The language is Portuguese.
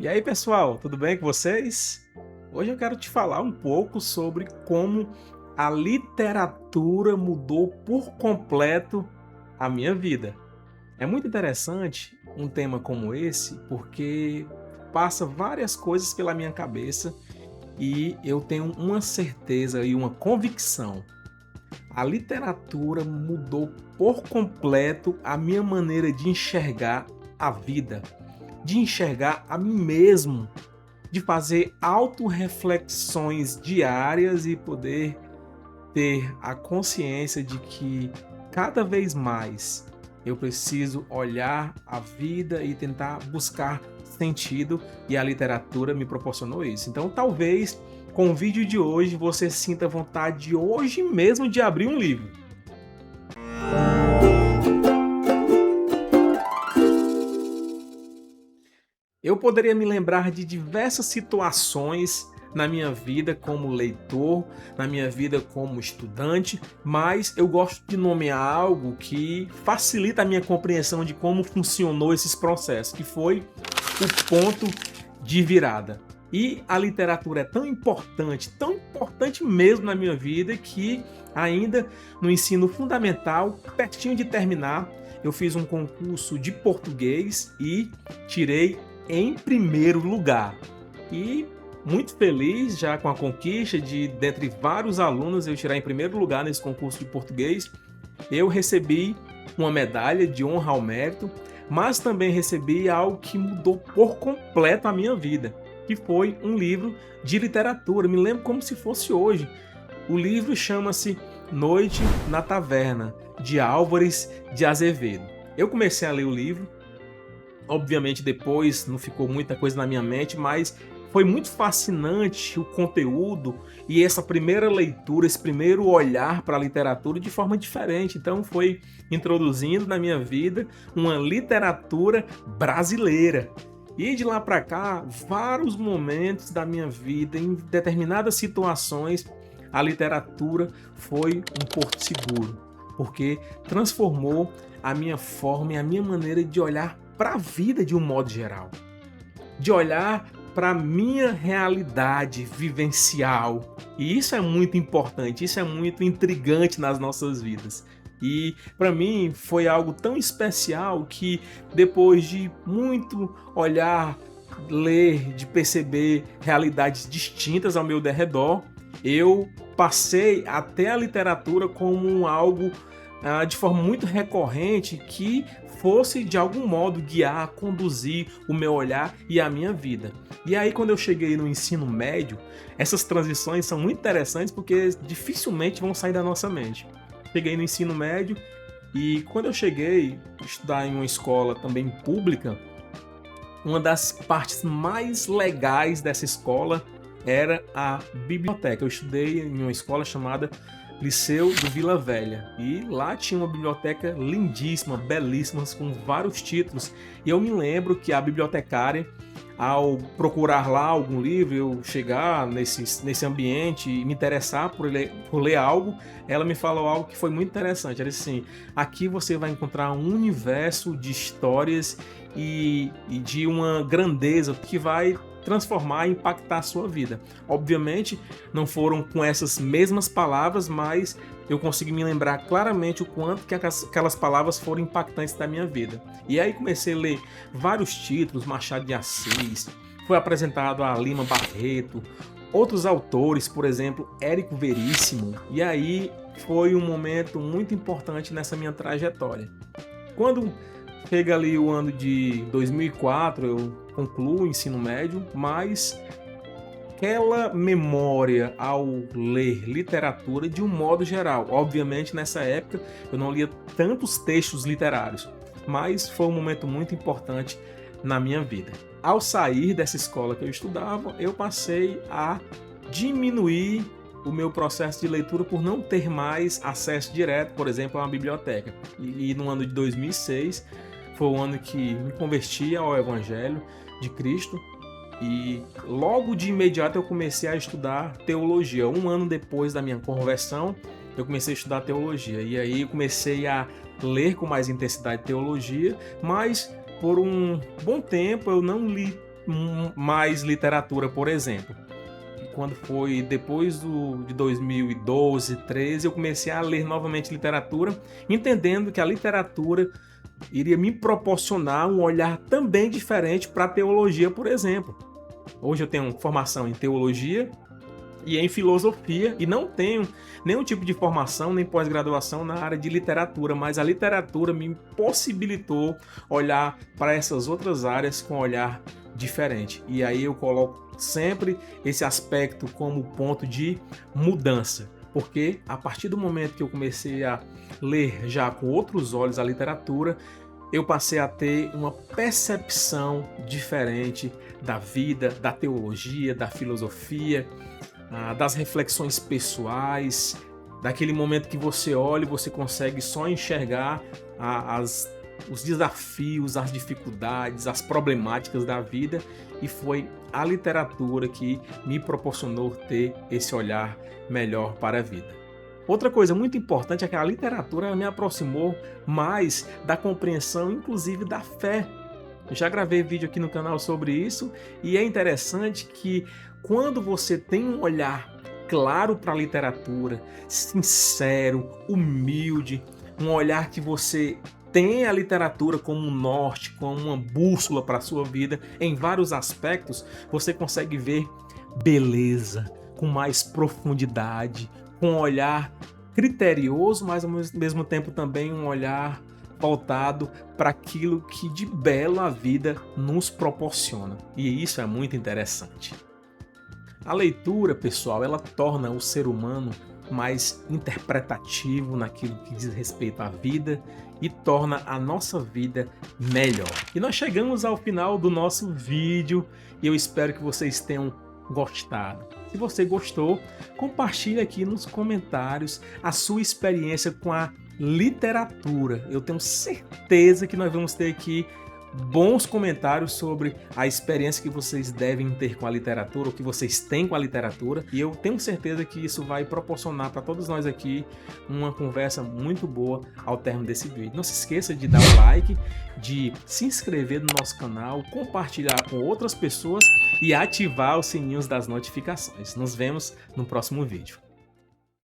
E aí, pessoal, tudo bem com vocês? Hoje eu quero te falar um pouco sobre como a literatura mudou por completo a minha vida. É muito interessante um tema como esse, porque passa várias coisas pela minha cabeça e eu tenho uma certeza e uma convicção. A literatura mudou por completo a minha maneira de enxergar a vida, de enxergar a mim mesmo, de fazer autorreflexões diárias e poder ter a consciência de que cada vez mais eu preciso olhar a vida e tentar buscar sentido, e a literatura me proporcionou isso. Então, talvez com o vídeo de hoje você sinta vontade hoje mesmo de abrir um livro. Eu poderia me lembrar de diversas situações na minha vida como leitor, na minha vida como estudante, mas eu gosto de nomear algo que facilita a minha compreensão de como funcionou esses processos, que foi o ponto de virada. E a literatura é tão importante mesmo na minha vida, que ainda no ensino fundamental, pertinho de terminar, eu fiz um concurso de português e tirei em primeiro lugar. E muito feliz já com a conquista de, dentre vários alunos, eu tirar em primeiro lugar nesse concurso de português. Eu recebi uma medalha de honra ao mérito, mas também recebi algo que mudou por completo a minha vida, que foi um livro de literatura. Me lembro como se fosse hoje. O livro chama-se Noite na Taverna, de Álvares de Azevedo. Eu comecei a ler o livro. Obviamente depois não ficou muita coisa na minha mente, mas foi muito fascinante o conteúdo e essa primeira leitura, esse primeiro olhar para a literatura de forma diferente. Então foi introduzindo na minha vida uma literatura brasileira. E de lá para cá, vários momentos da minha vida, em determinadas situações, a literatura foi um porto seguro, porque transformou a minha forma e a minha maneira de olhar para a vida de um modo geral, de olhar para a minha realidade vivencial. E isso é muito importante, isso é muito intrigante nas nossas vidas. E para mim foi algo tão especial que depois de muito olhar, ler, de perceber realidades distintas ao meu derredor, eu passei até a literatura como algo de forma muito recorrente que fosse de algum modo guiar, conduzir o meu olhar e a minha vida. E aí quando eu cheguei no ensino médio, essas transições são muito interessantes porque dificilmente vão sair da nossa mente. Cheguei no ensino médio e quando eu cheguei a estudar em uma escola também pública, uma das partes mais legais dessa escola era a biblioteca. Eu estudei em uma escola chamada Liceu do Vila Velha, e lá tinha uma biblioteca lindíssima, belíssima, com vários títulos. E eu me lembro que a bibliotecária, ao procurar lá algum livro, eu chegar nesse ambiente e me interessar por ler algo, ela me falou algo que foi muito interessante. Ela disse assim: aqui você vai encontrar um universo de histórias e de uma grandeza que vai transformar e impactar a sua vida. Obviamente, não foram com essas mesmas palavras, mas eu consegui me lembrar claramente o quanto que aquelas palavras foram impactantes da minha vida. E aí comecei a ler vários títulos, Machado de Assis, foi apresentado a Lima Barreto, outros autores, por exemplo, Érico Veríssimo, e aí foi um momento muito importante nessa minha trajetória. Quando chega ali o ano de 2004, eu concluo o ensino médio, mas aquela memória ao ler literatura de um modo geral. Obviamente, nessa época, eu não lia tantos textos literários, mas foi um momento muito importante na minha vida. Ao sair dessa escola que eu estudava, eu passei a diminuir o meu processo de leitura por não ter mais acesso direto, por exemplo, a uma biblioteca. E no ano de 2006 foi o ano que me converti ao Evangelho de Cristo, e logo de imediato eu comecei a estudar teologia. Um ano depois da minha conversão, eu comecei a estudar teologia. E aí eu comecei a ler com mais intensidade teologia, mas por um bom tempo eu não li mais literatura, por exemplo. Quando foi depois de 2012, 13, eu comecei a ler novamente literatura, entendendo que a literatura iria me proporcionar um olhar também diferente para a teologia, por exemplo. Hoje eu tenho formação em teologia e em filosofia e não tenho nenhum tipo de formação nem pós-graduação na área de literatura, mas a literatura me possibilitou olhar para essas outras áreas com um olhar diferente. E aí eu coloco sempre esse aspecto como ponto de mudança, porque a partir do momento que eu comecei a ler já com outros olhos a literatura, eu passei a ter uma percepção diferente da vida, da teologia, da filosofia, das reflexões pessoais, daquele momento que você olha e você consegue só enxergar os desafios, as dificuldades, as problemáticas da vida, e foi a literatura que me proporcionou ter esse olhar melhor para a vida. Outra coisa muito importante é que a literatura me aproximou mais da compreensão, inclusive da fé. Eu já gravei vídeo aqui no canal sobre isso e é interessante que quando você tem um olhar claro para a literatura, sincero, humilde, um olhar que você tem a literatura como um norte, como uma bússola para a sua vida em vários aspectos, você consegue ver beleza com mais profundidade, com um olhar criterioso, mas ao mesmo tempo também um olhar voltado para aquilo que de belo a vida nos proporciona. E isso é muito interessante. A leitura, pessoal, ela torna o ser humano mais interpretativo naquilo que diz respeito à vida e torna a nossa vida melhor. E nós chegamos ao final do nosso vídeo e eu espero que vocês tenham gostado. Se você gostou, compartilhe aqui nos comentários a sua experiência com a literatura. Eu tenho certeza que nós vamos ter aqui bons comentários sobre a experiência que vocês devem ter com a literatura, ou que vocês têm com a literatura, e eu tenho certeza que isso vai proporcionar para todos nós aqui uma conversa muito boa ao término desse vídeo. Não se esqueça de dar o like, de se inscrever no nosso canal, compartilhar com outras pessoas e ativar os sininhos das notificações. Nos vemos no próximo vídeo.